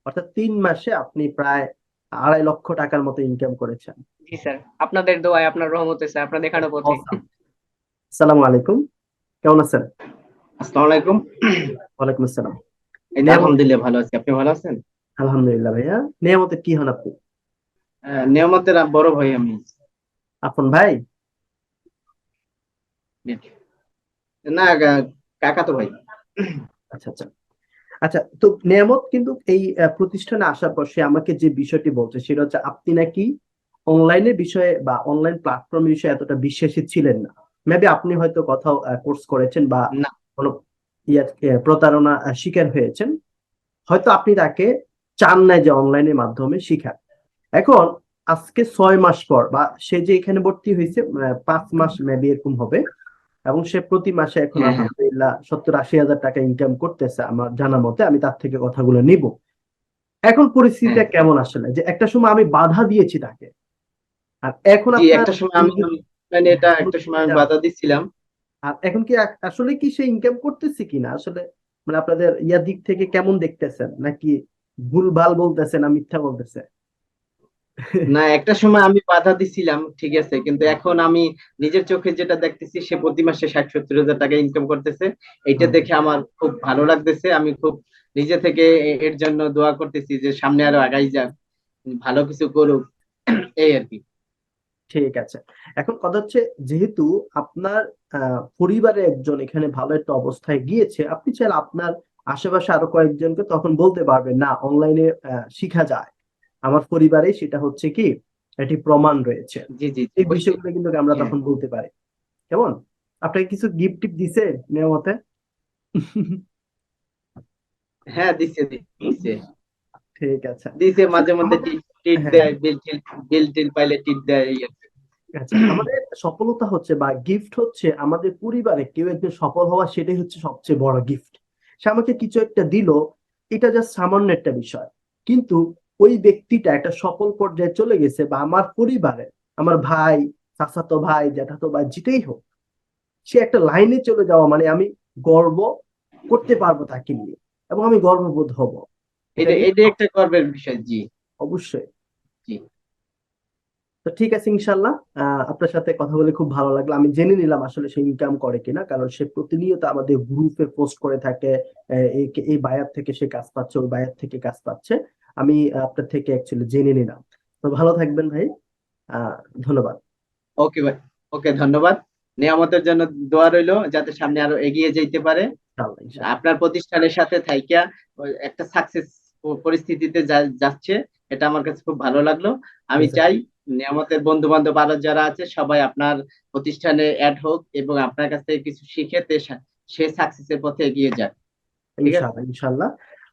অর্থাৎ 3 মাসে আপনি প্রায় 2.5 লক্ষ টাকার মতো ইনকাম করেছেন। জি স্যার, আপনাদের দোয়ায়, আপনার রহমতে স্যার, আপনার দেখানো পথে। Awesome. আসসালামু আলাইকুম, কেমন আছেন? আসসালামু আলাইকুম। ওয়ালাইকুম আসসালাম। এই তো নিয়ামত, আলহামদুলিল্লাহ ভালো আছি, আপনি ভালো আছেন? আলহামদুলিল্লাহ ভাইয়া। নিয়ামতের কি হন আপনি? নিয়ামতের বড় ভাই আমি। আপন ভাই? না, কাকা তো ভাই। আচ্ছা আচ্ছা। আচ্ছা, তো নিয়ামত কিন্তু এই প্রতিষ্ঠানে আসার পর সে আমাকে যে বিষয়টি বলছে সেটা হচ্ছে আপনি নাকি অনলাইনের বিষয়ে বা অনলাইন প্ল্যাটফর্মের বিষয়ে এতটা বিশ্বাসী ছিলেন না। মেবি আপনি হয়তো কোথাও কোর্স করেছেন বা না, কোনো প্রতারণা শিকার হয়েছেন। হয়তো আপনি তাকে চান না যে অনলাইনের মাধ্যমে শিখান। এখন আজকে 6 মাস পর বা সে যে এখানে ভর্তি হয়েছে 5 মাস মেবি এরকম হবে, এবং সে প্রতি মাসে এখন হ্যাঁ হ্যাঁ। আলহামদুলিল্লাহ 70-80 হাজার টাকা ইনকাম করতেছে আমার জানা মতে। আমি তার থেকে কথাগুলো নিব। এখন হ্যাঁ পরিস্থিতিটা কেমন আসলে, যে একটা সময় আমি বাধা দিয়েছি তাকে, আর এখন জি, আপনার একটা সময় এই আমি যে মানে এটা একটা সময় আমি অনুভূতিটা, বাধা দিচ্ছিলাম। আর এখন কি আসলে কি সে ইনকাম করতেছে কিনা আসলে, মানে আপনাদের ইয়ার দিক থেকে কেমন দেখতেছেন, নাকি ভুলভাল বলতেছে না মিথ্যা বলতেছে? না, একটা সময় আমি বাধা দিছিলাম, ঠিক আছে, কিন্তু এখন আমি নিজের চোখে যেটা দেখতেছি সে প্রতি মাসে 60-70 হাজার টাকা ইনকাম করতেছে। এইটা হুম। দেখে আমার খুব ভালো লাগতেছে। আমি খুব নিজে থেকে এর জন্য দোয়া করতেছি যে সামনে আরো আগাই যাক, ভালো কিছু করুক, এই আর কি। ঠিক আছে। এখন কথা হচ্ছে, যেহেতু আপনার পরিবারে একজন এখানে ভালো একটা অবস্থায় গিয়েছে, আপনি চাইলে আপনার আশেপাশে আরো কয়েকজনকে তখন বলতে পারবেন না অনলাইনে শিখা যায়। আমার পরিবারে সেটা হচ্ছে কি, এটি প্রমাণ রয়েছে। জি জি জি, এই অবশ্যই। বিষয়গুলো কিন্তু আমরা হ্যাঁ তখন বলতে পারি। কেমন? আপনাকে কিছু গিফট টিপ দিছে নিয়মতে? হ্যাঁ, দিচ্ছে দিচ্ছে ঠিক আছে। দিছে, আসলে মাঝে মধ্যে আমাদের, টিট টিট হ্যাঁ, দেয়, বিল টিল পাইলে টিট দেয়, এই আর কি। আচ্ছা, আমাদের সফলতা হচ্ছে বা গিফট হচ্ছে আমাদের পরিবারে কেউ একজন সফল হওয়া, সেটাই হচ্ছে সবচেয়ে বড় গিফট। সে আমাকে কিছু একটা দিল, এটা জাস্ট সামান্য একটা বিষয়, কিন্তু ওই ব্যক্তিটা একটা সফল পর্যায়ে চলে গেছে, বা আমার পরিবারে আমার ভাই, চাচাতো ভাই, জ্যাঠাতো ভাই, যেটাই হোক, সে একটা লাইনে চলে যাওয়া মানে আমি গর্ব করতে পারবো তাকে নিয়ে, এবং আমি গর্ববোধ হব। এটা এটা কিন্তু এটা একটা গর্বের বিষয়, জি। অবশ্যই। জি তো ঠিক আছে, ইনশাল্লাহ আপনার সাথে কথা বলে খুব ভালো লাগলো। আমি জেনে নিলাম আসলে সে ইনকাম করে কিনা, কারণ সে প্রতিনিয়ত আমাদের গ্রুপে পোস্ট করে থাকে এই এই বায়ার থেকে সে কাজ পাচ্ছে, ওই বায়ার থেকে কাজ পাচ্ছে। আমি আপনার থেকে অ্যাকচুয়ালি জেনে নিলাম। তো ভালো থাকবেন ভাই। আহ ধন্যবাদ। ওকে ভাই, ওকে, ধন্যবাদ। নিয়ামতের জন্য দোয়া রইলো যাতে সামনে আরো এগিয়ে যেতে পারে। ইনশাল্লাহ ইনশাল্লাহ। আপনার প্রতিষ্ঠানের সাথে থাইকা ওই একটা সাকসেস পরিস্থিতিতে যাচ্ছে, এটা আমার কাছে খুব ভালো লাগলো। আমি Yes, sir. চাই নিয়ামতের বন্ধু বান্ধব আরো যারা আছে সবাই আপনার প্রতিষ্ঠানে অ্যাড হোক এবং আপনার কাছ থেকে কিছু শিখে সে সাকসেসের পথে এগিয়ে যাক। ঠিক আছে। ইনশাল্লাহ ইনশাল্লাহ।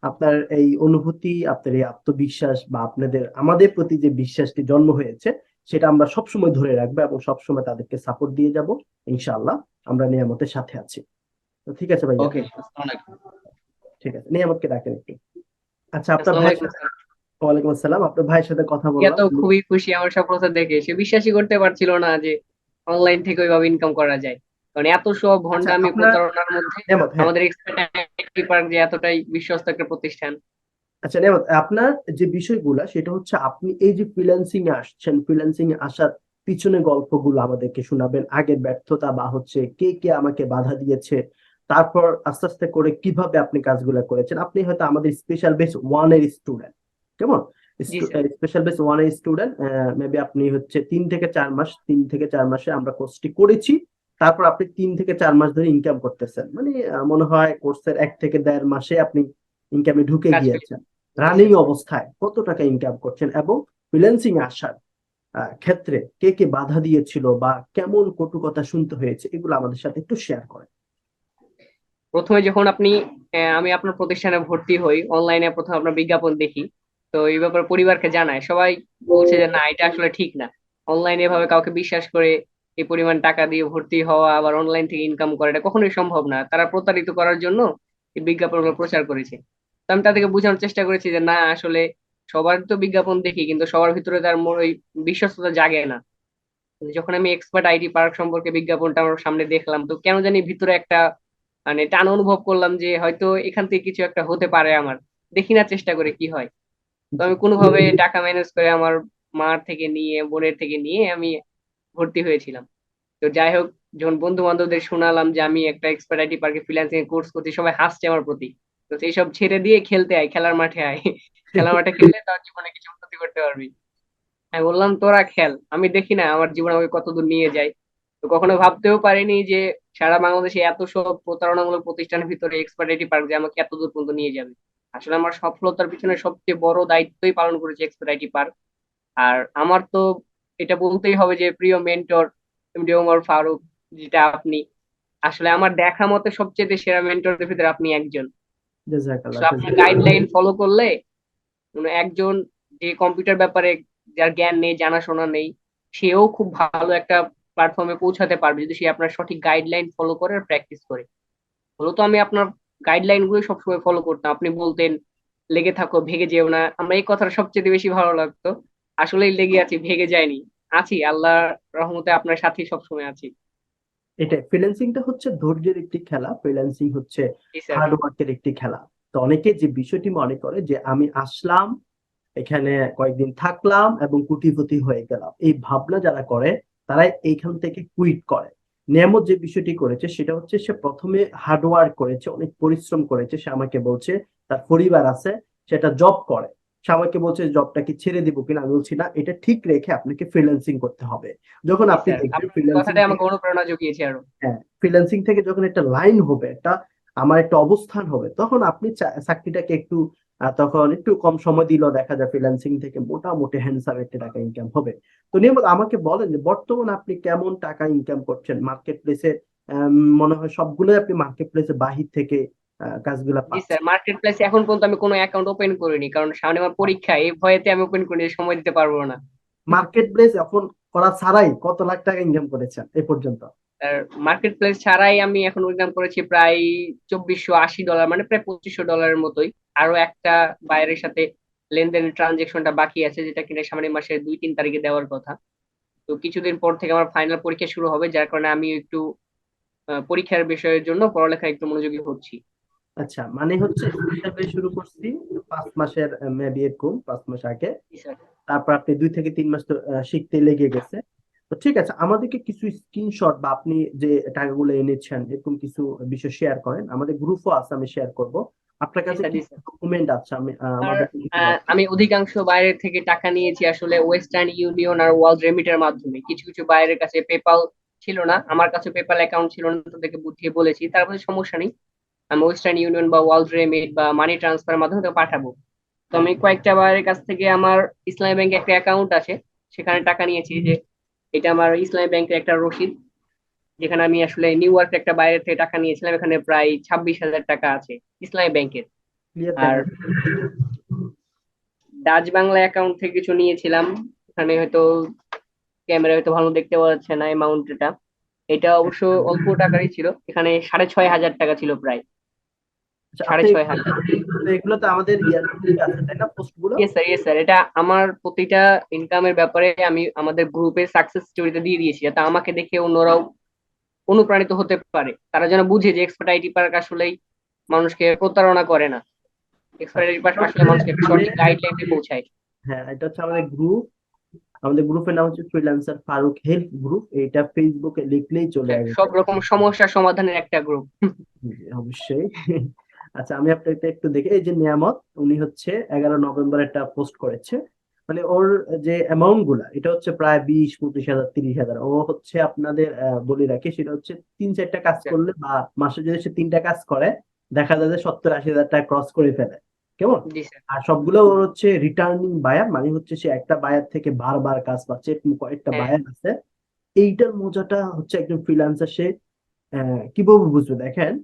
আপনার এই অনুভূতি, আপনার এই আত্মবিশ্বাস বা আপনাদের আমাদের প্রতি যে বিশ্বাসটি জন্ম হয়েছে, সেটা আমরা সবসময় ধরে রাখবো এবং সবসময় তাদেরকে সাপোর্ট দিয়ে যাব। ইনশাআল্লাহ আমরা নিয়ামতের সাথে আছি। তো ঠিক আছে ভাইয়া। ওকে, আসসালামু আলাইকুম। ঠিক আছে, নিয়ামতকে ডাকেন একটু। আচ্ছা, আপনার আসসালামু ভাইয়ের আলাইকুম সাথে, স্যার। ওয়ালাইকুম আসসালাম, আপনার ভাইয়ের সাথে কথা ইয়া বললাম। তো খুবই খুশি আমার সফলতা দেখে, সে বিশ্বাসই করতে পারছিল না যে অনলাইন থেকে ওইভাবে ইনকাম করা যায়। কারণ এত সব আচ্ছা, ভন্ডামি আপনার প্রতারণার মধ্যে নিয়ামত, হ্যাঁ, আমাদের এক্সপার্ট পার্ক যে এতটাই বিশ্বস্ত একটা প্রতিষ্ঠান। আচ্ছা নিয়ামত, আপনার যে বিষয়গুলা সেটা হচ্ছে আপনি এই যে ফ্রিল্যান্সিং এ আসছেন, ফ্রিল্যান্সিং এ আসার পিছনে গল্পগুলো আমাদেরকে শোনাবেন, আগের ব্যর্থতা বা হচ্ছে কে কে আমাকে বাধা দিয়েছে, তারপর আস্তে আস্তে করে কিভাবে আপনি কাজগুলো করেছেন। আপনি হয়তো আমাদের স্পেশাল বেস ওয়ান এর স্টুডেন্ট, কেমন? জি স্যার। স্পেশাল বেস ওয়ান এর স্টুডেন্ট। মেবি আপনি হচ্ছে 3 থেকে 4 মাস, 3 থেকে 4 মাসে আমরা কোর্সটি করেছি। তারপর আপনি 3 থেকে 4 মাস ধরে ইনকাম করতেছেন, মানে মনে হয় কোর্সের 1 থেকে 1.5 মাসে আপনি ইনকামে ঢুকে কাজ পেয়ে গিয়েছেন। জি রানিং স্যার। অবস্থায় কত টাকা ইনকাম করছেন, এবং ফ্রিল্যান্সিং এ আসার ক্ষেত্রে কে কে বাধা দিয়েছিল বা কেমন কটু কথা শুনতে হয়েছে, এগুলো আমাদের সাথে একটু শেয়ার করেন। প্রথমে যখন আমি আপনার প্রতিষ্ঠানে ভর্তি হই, অনলাইনে প্রথম আপনার বিজ্ঞাপন দেখি। তো এই ব্যাপারে পরিবারকে জানায়, সবাই বলছে যে না, এটা আসলে ঠিক না। অনলাইনে এভাবে কাউকে বিশ্বাস করে এই পরিমাণ টাকা দিয়ে ভর্তি হওয়া, আবার অনলাইন থেকে ইনকাম করা, এটা কখনোই সম্ভব না। তারা প্রতারিত করার জন্য এই বিজ্ঞাপনগুলো প্রচার করেছে। তো আমি তাদেরকে বোঝানোর চেষ্টা করেছি যে না, আসলে সবার তো বিজ্ঞাপন দেখি, কিন্তু সবার ভিতরে তার ওই বিশ্বস্ততা জাগে না। যখন আমি এক্সপার্ট আইটি পার্ক সম্পর্কে বিজ্ঞাপনটা আমার সামনে দেখলাম, তো কেন জানি ভিতরে একটা টান অনুভব করলাম যে হয়তো এখান থেকে কিছু একটা হতে পারে আমার। দেখি না চেষ্টা করে কি হয়। তো আমি কোনোভাবে টাকা ম্যানেজ করে আমার মার থেকে নিয়ে বোনের থেকে নিয়ে আমি ভর্তি হয়েছিলাম। তো যাই হোক, যখন বন্ধু বান্ধবদের শোনালাম যে আমি একটা এক্সপার্ট আইটি পার্কে ফ্রিল্যান্সিং কোর্স করছি, সবাই হাসছে আমার প্রতি। তো সেই সব ছেড়ে দিয়ে খেলতে আয়, খেলার মাঠে আয়। খেলার মাঠে খেললে তার জীবনে কিছু উন্নতি করতে পারবি। আমি বললাম তোরা খেল, আমি দেখি না আমার জীবন আমাকে কত দূর নিয়ে যায়। তো কখনো ভাবতেও পারিনি যে সারা বাংলাদেশে এত সব প্রতারণামূলক প্রতিষ্ঠানের ভিতরে এক্সপার্ট আইটি পার্ক যে আমাকে এত দূর পর্যন্ত নিয়ে যাবে। আসলে আমার সফলতার পিছনে সবচেয়ে বড় দায়িত্বই পালন করেছে এক্সপার্ট আইটি পার্ক। আর আমার তো এটা বলতেই হবে যে প্রিয় মেন্টর এমডি ওমর ফারুক, যেটা আপনি আসলে আমার দেখা মতে সবচেয়ে সেরা মেন্টরদের ভিতরে আপনি একজন। জাযাকাল্লাহ, আসলে আপনার গাইডলাইন ফলো করলে মানে একজন যে কম্পিউটার ব্যাপারে যার জ্ঞান নেই, জানাশোনা নেই, সেও খুব ভালো একটা প্ল্যাটফর্মে পৌঁছাতে পারবে যদি সে আপনার সঠিক গাইডলাইন ফলো করে আর প্র্যাকটিস করে। মূলত আমি আপনার গাইডলাইন গুলো সবসময় ফলো করতাম। আপনি বলতেন লেগে থাকো, ভেগে যেও না। আমার এই কথাটা সবচেয়ে বেশি ভালো লাগতো। আসলেই লেগে আছি, ভেগে যায়নি। আছি, আল্লাহ রহমতে আপনার সাথে সবসময় আছি। এটাই ফ্রিল্যান্সিংটা হচ্ছে ধৈর্যের একটি খেলা, ফ্রিল্যান্সিং হচ্ছে জি স্যার। হার্ড ওয়ার্কের একটি খেলা। তো অনেকে যে বিষয়টি মনে করে যে আমি আসলাম, এখানে কয়েকদিন থাকলাম এবং কোটিপতি হয়ে গেলাম, এই ভাবনা যারা করে তারাই এইখান থেকে কুইট করে। নিয়ামত যে বিষয়টি করেছে সেটা হচ্ছে সে প্রথমে হার্ডওয়ার্ক করেছে, অনেক পরিশ্রম করেছে। সে আমাকে বলছে তার পরিবার আছে, সেটা জব করে। সে আমাকে বলছে জবটা কি ছেড়ে দিব কিনা, আমি বলছি না, এটা ঠিক রেখে আপনাকে ফ্রিল্যান্সিং করতে হবে। যখন জি আপনি স্যার, দেখবেন আপনার ফ্রিল্যান্সিং কথাটাই আমাকে থেকে, অনুপ্রেরণা জুগিয়েছে আরো। হ্যাঁ, ফ্রিল্যান্সিং থেকে যখন একটা লাইন হবে, একটা আমার একটা অবস্থান হবে, তখন আপনি চাকরিটাকে একটু তখন একটু কম সময় দিলেও দেখা যায় ফ্রিল্যান্সিং থেকে মোটামুটি হ্যান্ডসাম একটা টাকা ইনকাম হবে। তো নিয়মিত আমাকে বলেন যে বর্তমানে আপনি কেমন টাকা ইনকাম করছেন মার্কেট প্লেসে? মনে হয় সবগুলোই আপনি মার্কেট প্লেসে বাহির থেকে কাজগুলা জি স্যার, পাচ্ছেন। মার্কেট প্লেসে এখন পর্যন্ত আমি কোনো অ্যাকাউন্ট ওপেন করিনি, কারণ সামনে আমার পরীক্ষা, এই ভয়েতে আমি ওপেন করিনি, সময় দিতে পারবো না। মার্কেট প্লেস এখন করা ছাড়াই কত লাখ টাকা ইনকাম করেছেন এ পর্যন্ত? আর মার্কেট প্লেস ছাড়াই আমি এখন ইনকাম করেছি প্রায় $2480, মানে প্রায় $2500 মতোই। আরো একটা বাইরের সাথে লেনদেনের ট্রানজেকশনটা বাকি আছে, যেটা কিনা সামনের মাসের 2-3 তারিখে দেওয়ার কথা। তো কিছুদিন পর থেকে আমার ফাইনাল পরীক্ষা শুরু হবে, যার কারণে আমি একটু পরীক্ষার বিষয়ের জন্য পড়ালেখা একটু মনোযোগী হচ্ছি। আচ্ছা, মানে হচ্ছে হিসাবে শুরু করছি 5 মাসের, মেবি এরকম 5 মাস আগে। জি স্যার। তারপর আপনি 2 থেকে 3 মাস তো শিখতে লেগে গেছে। তো ঠিক আছে, আমাদেরকে কিছু স্ক্রিনশট বা আপনি যে টাকাগুলো এনেছেন এরকম কিছু বিষয় শেয়ার করেন, আমাদের গ্রুপও আছে, আমি শেয়ার করব। আপনার জি কাছে স্যার। কি জি স্যার। ডকুমেন্ট আছে? আমি আর আমাদের কিছু বলেন। আমি অধিকাংশ বাইরের থেকে টাকা নিয়েছি আসলে ওয়েস্টার্ন ইউনিয়ন আর ওয়ার্ল্ড রেমিটের মাধ্যমে। কিছু কিছু বাইরের কাছে পেপাল ছিল না, আমার কাছে পেপাল অ্যাকাউন্ট ছিল না, তাদেরকে বুঝিয়ে বলেছি, তারপরে সমস্যা নেই, আমি ওয়েস্টার্ন ইউনিয়ন বা ওয়ার্ল্ড রেমিট বা মানি ট্রান্সফারের মাধ্যমে তাকে পাঠাবো। তো আমি কয়েকটা বাইরের কাছ থেকে আমার ইসলামী ব্যাংকে একটা অ্যাকাউন্ট আছে, সেখানে টাকা নিয়েছি। যে এটা আমার ইসলামী ব্যাংকের একটা রসিদ, যেখানে আমি আসলে নিউ ইয়র্ক একটা বাইরে থেকে টাকা নিয়েছিলাম। এখানে প্রায় 26,000 টাকা আছে ইসলামী ব্যাংকের। ক্লিয়ার আর দেখা ডাচ বাংলা অ্যাকাউন্ট থেকে কিছু নিয়েছিলাম, এখানে হয়তো ক্যামেরা হয়তো ভালো দেখতে পাওয়া যাচ্ছে না অ্যামাউন্টটা। এটা অবশ্য অল্প টাকারই ছিল, এখানে 6,500 টাকা ছিল প্রায়। আচ্ছা, সাড়ে আপনি ছয় হাজার এগুলো তো আমাদের ইয়ার মধ্যে আছে তাই না, পোস্ট গুলো? ইয়েস স্যার, ইয়েস স্যার, এটা আমার প্রতিটা ইনকামের ব্যাপারে আমি আমাদের গ্রুপে সাকসেস স্টোরিতে দিয়ে দিয়েছি, যাতে আমাকে দেখে অন্যরাও অনুপ্রাণিত হতে পারে। তারা যেন বুঝে যে এক্সপার্ট আইটি পার্ক আসলেই মানুষকে প্রতারণা করে না, এক্সপার্ট আচ্ছা, আইটি পার্ক এটা আসলে হচ্ছে মানুষকে একটা আমাদের, সঠিক গাইডলাইনে পৌঁছায়। হ্যাঁ, এটা হচ্ছে আমাদের গ্রুপ। আমাদের গ্রুপের নাম হচ্ছে ফ্রিল্যান্সার ফারুক হেল্প গ্রুপ। এটা ফেসবুকে লিখলেই চলে আসবে। সব রকম সমস্যার সমাধানের একটা গ্রুপ। জি, অবশ্যই। আচ্ছা, আমি আপনাকে একটু দেখে, এই যে নিয়ামত, উনি হচ্ছে 11 নভেম্বর একটা পোস্ট করেছে। মানে ওর যে অ্যামাউন্ট গুলা, এটা হচ্ছে প্রায় 20, 25 হাজার, 30 হাজার। ও হচ্ছে আপনাদের বলে রাখি, সেটা হচ্ছে 3-4টা কাজ করলে বা মাসে যদি সে 3টা কাজ করে, দেখা যায় যে 70-80 হাজার টাকা ক্রস করে ফেলে। কেমন? জি স্যার। আর সবগুলো ওর হচ্ছে রিটার্নিং বায়ার, মানে হচ্ছে সে একটা বায়ার থেকে বারবার কাজ পাচ্ছে, এরকম কয়েকটা হ্যাঁ বায়ার আছে। এইটার মজাটা হচ্ছে একজন ফ্রিল্যান্সার সে কিভাবে বুঝবে দেখেন।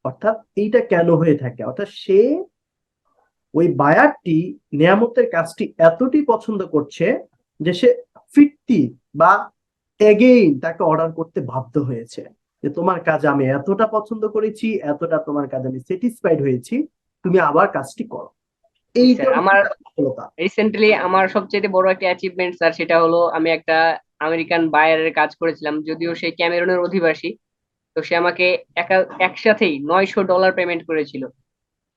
অর্থাৎ এইটা কেন হয়ে থাকে, অর্থাৎ সে ওই বায়ারটি নিয়ামতের কাজটি এতটি পছন্দ করছে যে সে ফিরতি বা এগেইন তাকে অর্ডার করতে বাধ্য হয়েছে, যে তোমার কাজ আমি এতটা পছন্দ করেছি, এতটা তোমার কাজ আমি স্যাটিসফাইড হয়েছি, তুমি আবার কাজটি করো। জি এইটা স্যার, হচ্ছে আমার তার সফলতা। রিসেন্টলি আমার সবচেয়ে বড় একটা অ্যাচিভমেন্ট স্যার, সেটা হলো আমি একটা আমেরিকান বায়ারের কাজ করেছিলাম, যদিও সে ক্যামেরুনের অধিবাসী। তো সে আমাকে একসাথেই $900 পেমেন্ট করেছিল।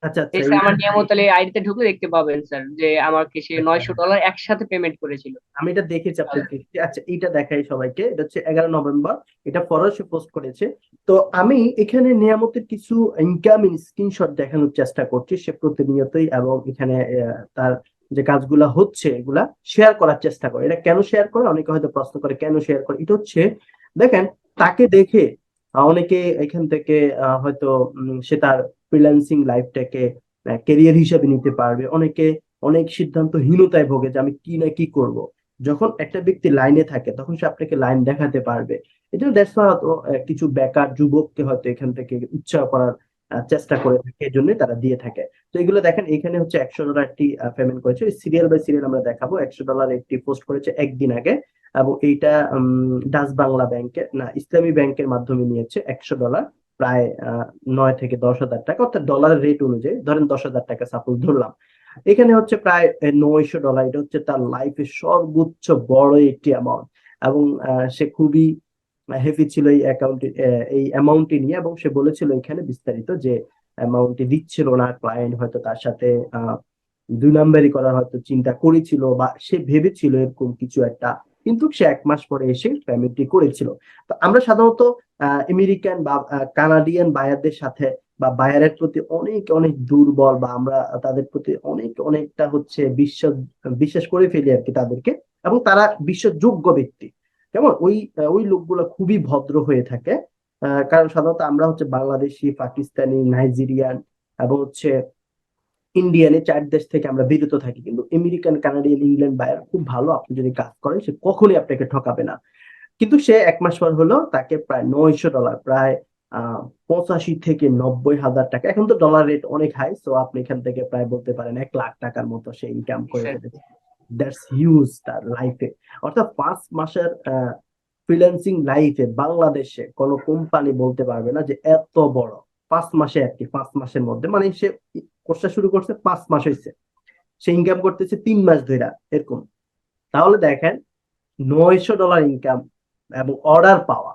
আচ্ছা আচ্ছা, এই স্যার এইটা আমার নিয়ামত আলী আইডিতে ঢুকলে দেখতে পাবেন স্যার যে আমাকে সে $900 একসাথে পেমেন্ট করেছিল। আমি এটা দেখেছি আপনাকে। আচ্ছা, এটা দেখাই সবাইকে, এটা হচ্ছে 11 নভেম্বর, এটা ফরাসি পোস্ট করেছে। তো আমি এখানে নিয়ামতের কিছু ইনকামিং স্ক্রিনশট দেখানোর চেষ্টা করছি সে প্রতিনিয়তই, এবং এখানে তার যে কাজগুলা হচ্ছে এগুলা শেয়ার করার চেষ্টা করে। এটা কেন শেয়ার করে, অনেকে হয়তো প্রশ্ন করে কেন শেয়ার করে। এটা হচ্ছে, দেখেন, তাকে দেখে অনেকে এখান থেকে হয়তো সে তার ফ্রিল্যান্সিং লাইফটাকে ক্যারিয়ার হিসেবে নিতে পারবে। অনেকে অনেক সিদ্ধান্তহীনতায় ভোগে যে আমি কি না কি করব। যখন একটা ব্যক্তি লাইনে থাকে তখন সে আপনাকে লাইন দেখাতে পারবে। এই জন্য দ্যাটস হয়তো কিছু বেকার যুবককে হয়তো এখান থেকে উৎসাহ করার চেষ্টা করে থাকে, এই জন্যই তারা দিয়ে থাকে। তো এগুলো দেখেন, এখানে হচ্ছে $100 একটি পেমেন্ট করেছে, সিরিয়াল বাই সিরিয়াল আমরা দেখাবো। $100 একটি পোস্ট করেছে একদিন আগে, এবং এইটা ডাচ বাংলা ব্যাংকের না ইসলামী ব্যাংকের মাধ্যমে নিয়েছে $100, প্রায় 9 থেকে 10 হাজার টাকা, অর্থাৎ ডলারের রেট অনুযায়ী ধরেন 10 হাজার টাকা সাপোজ ধরলাম। এখানে হচ্ছে প্রায় $900। এটা হচ্ছে তার লাইফের সর্বোচ্চ বড় একটি অ্যামাউন্ট, এবং সে খুবই হেভি ছিল এই অ্যাকাউন্টে, এই অ্যামাউন্টটি নিয়ে। এবং সে বলেছিল এখানে বিস্তারিত যে অ্যামাউন্টটি দিচ্ছিল না, ক্লায়েন্ট হয়তো তার সাথে আহ, দুই নাম্বারি করার হয়তো চিন্তা করেছিল, বা সে ভেবেছিল এরকম কিছু একটা, কিন্তু সে 1 মাস পরে এসে পেমেন্টটি করেছিল। তো আমরা সাধারণত আমেরিকান বা কানাডিয়ান বায়ারদের সাথে বা বায়ারের প্রতি অনেক অনেক দুর্বল, বা আমরা তাদের প্রতি অনেকটা হচ্ছে বিশ্বাস বিশ্বাস করে ফেলি আর কি তাদেরকে। এবং তারা বিশ্বাসযোগ্য ব্যক্তি, কেমন ওই লোকগুলো খুবই ভদ্র হয়ে থাকে। কারণ সাধারণত আমরা হচ্ছে বাংলাদেশি, পাকিস্তানি, নাইজেরিয়ান এবং হচ্ছে ইন্ডিয়ান, এই 4 দেশ থেকে আমরা বিরত থাকি। কিন্তু আমেরিকান, কানাডিয়ান, ইংল্যান্ড বায়ার খুব ভালো, আপনি যদি কাজ করেন সে কখনোই আপনাকে ঠকাবে না। কিন্তু সে 1 মাস পর হলো তাকে প্রায় $900, প্রায় 85 থেকে 90 হাজার টাকা, এখন তো ডলার রেট অনেক হাই, সো আপনি এখান থেকে প্রায় বলতে পারেন 1 লাখ টাকার মতো সে ইনকাম জি করে স্যার। ফেলেছে। দ্যাটস হিউজ তার লাইফে। অর্থাৎ 5 মাসের ফ্রিল্যান্সিং লাইফে বাংলাদেশে কোনো কোম্পানি বলতে পারবে না যে এত বড়। 5 মাসে আর কি, 5 মাসের মধ্যে, মানে সে কোর্সটা শুরু করছে 5 মাস হয়েছে, সে ইনকাম করতেছে 3 মাস ধরে এরকম। তাহলে দেখেন, $900 ইনকাম এবং অর্ডার পাওয়া,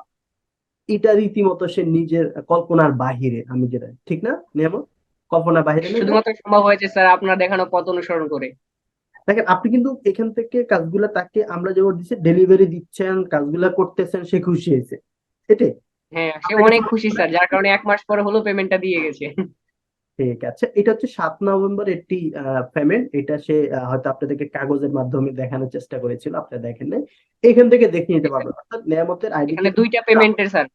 এটা রীতিমতো সে নিজের কল্পনার বাহিরে। আমি যেটা ঠিক না নিয়ামত, কল্পনার বাহিরে না এটা? শুধুমাত্র সম্ভব হয়েছে স্যার আপনার দেখানো পথ অনুসরণ করে। দেখেন, আপনি কিন্তু এখান থেকে কাজগুলা তাকে আমরা যেমন দিচ্ছি, ডেলিভারি দিচ্ছেন, কাজগুলা করতেছেন, সে খুশি হয়েছে, এটাই হ্যাঁ সে আপনার কাছে অনেক মনে খুশি হয় না? স্যার, যার কারণে 1 মাস পরে হলেও পেমেন্টটা দিয়ে গেছে। ঠিক আছে, এটা হচ্ছে 7 নভেম্বর একটি পেমেন্ট। এটা সে হয়তো আপনাদেরকে কাগজের মাধ্যমে দেখানোর চেষ্টা করেছিল, আপনারা দেখেন নাই। এখান থেকে দেখে জি নিতে স্যার। পারবেন, অর্থাৎ নিয়ামতের আইডিতে। এখানে 2টা পেমেন্টের স্যার।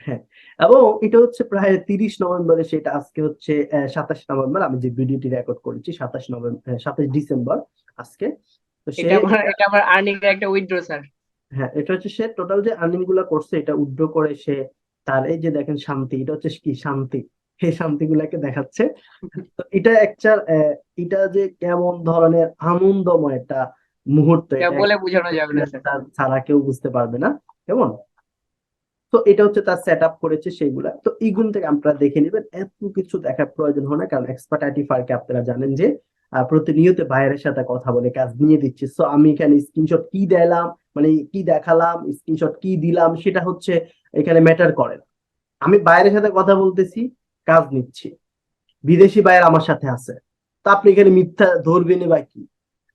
হ্যাঁ, এবং এটা হচ্ছে প্রায় 30 নভেম্বরে, সেটা আজকে হচ্ছে 27 নভেম্বর, আমি যে ভিডিওটি রেকর্ড করেছি 27 নভেম্বর, 27 ডিসেম্বর আজকে। তো সে এটা আমার আর্নিং এর একটা উইথড্র স্যার। হ্যাঁ, এটা হচ্ছে সে টোটাল যে আর্নিং গুলা করছে এটা উইথড্র করে সে তার এই যে দেখেন শান্তি, এটা হচ্ছে কি শান্তি, এই শান্তি গুলাকে দেখাচ্ছে। তো এটা একটা এটা যে কেমন ধরনের আনন্দময় একটা মুহূর্ত, এটা এটা বলে বোঝানো যাবে না স্যার। ছাড়া কেউ বুঝতে পারবে না, কেমন। তো এটা হচ্ছে তার সেট আপ করেছে সেইগুলা। তো এইগুলো থেকে আপনারা দেখে নেবেন, এত কিছু দেখার প্রয়োজন হয় না, কারণ এক্সপার্ট আইটি ফার্কে আপনারা জানেন যে প্রতিনিয়ত বাইরের সাথে কথা বলে কাজ নিয়ে দিচ্ছে। সো আমি এখানে স্ক্রিনশট কি দিলাম, মানে কি দেখালাম, স্ক্রিনশট কি দিলাম, সেটা হচ্ছে এখানে ম্যাটার করে না। আমি বাইরের সাথে কথা বলতেছি, কাজ নিচ্ছি, বিদেশি বাইরে আমার সাথে আছে। তো আপনি এখানে মিথ্যা ধরবেন বা কি,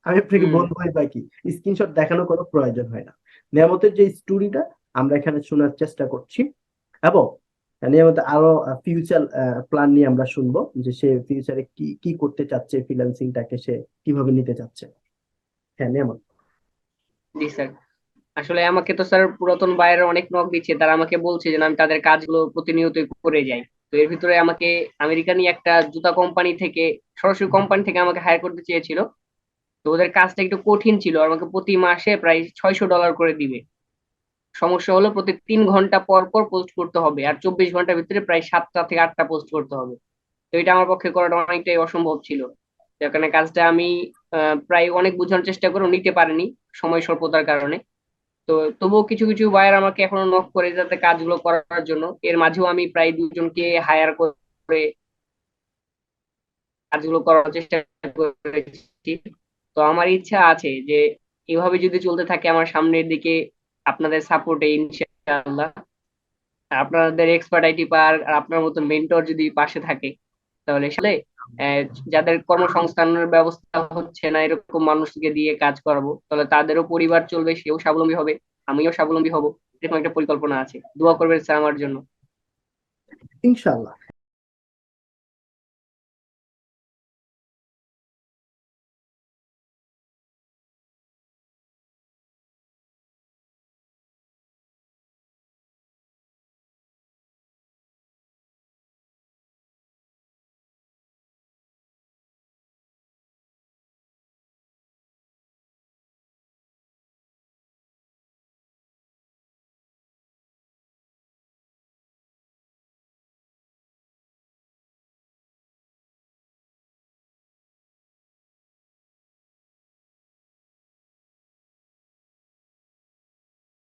আমি আপনাকে হুম। বলবো বা কি, স্ক্রিনশট দেখানোর কোনো প্রয়োজন হয় না। নিয়ামতের যে স্টোরিটা আমরা এখানে শোনার চেষ্টা করছি, এবং নিয়মিত আরো ফিউচার প্ল্যান নিয়ে আমরা শুনবো, যে সে ফিউচারে কি কি করতে চাচ্ছে, ফ্রিল্যান্সিংটাকে সে কিভাবে নিতে চাচ্ছে। হ্যাঁ নিয়ামত। জি স্যার। আসলে আমাকে তো স্যার পুরাতন বাইরে অনেক নক দিচ্ছে, তারা আমাকে বলছে যে আমি তাদের কাজগুলো প্রতিনিয়ত করে যাই। তো এর ভিতরে আমাকে আমেরিকানই একটা জুতা কোম্পানি থেকে, সরাসরি কোম্পানি থেকে আমাকে হায়ার করতে চেয়েছিল। তো ওদের কাজটা একটু কঠিন ছিল, আর আমাকে প্রতি মাসে প্রায় $600 করে দিবে। সমস্যা হলো প্রতি 3 ঘন্টা পর পর পোস্ট করতে হবে, আর 24 ঘন্টার ভিতরে প্রায় 7টা থেকে 8টা পোস্ট করতে হবে। তো এটা আমার পক্ষে করাটা অনেকটাই অসম্ভব ছিল। যার কারণে কাজটা আমি প্রায় অনেক বোঝানোর চেষ্টা করেও নিতে পারিনি, সময় স্বল্পতার কারণে। তো তবুও কিছু কিছু বায়ার আমাকে এখনো নক করে যাতে কাজগুলো করার জন্য। এর মাঝেও আমি প্রায় 2জনকে হায়ার করে কাজগুলো করার চেষ্টা করেছি। তো আমার ইচ্ছা আছে যে এভাবে যদি চলতে থাকে আমার সামনের দিকে, আপনাদের সাপোর্টে ইনশাআল্লাহ, আর আপনাদের এক্সপার্ট আইটি পার আর আপনার মতো মেন্টর যদি পাশে থাকে, তাহলে আসলে আহ, যাদের কর্মসংস্থানের ব্যবস্থা হচ্ছে না এরকম মানুষকে দিয়ে কাজ করাবো, তাহলে তাদেরও পরিবার চলবে, সেও স্বাবলম্বী হবে, আমিও স্বাবলম্বী হব। এরকম একটা পরিকল্পনা আছে। দোয়া করবেন স্যার আমার জন্য। ইনশাল্লাহ।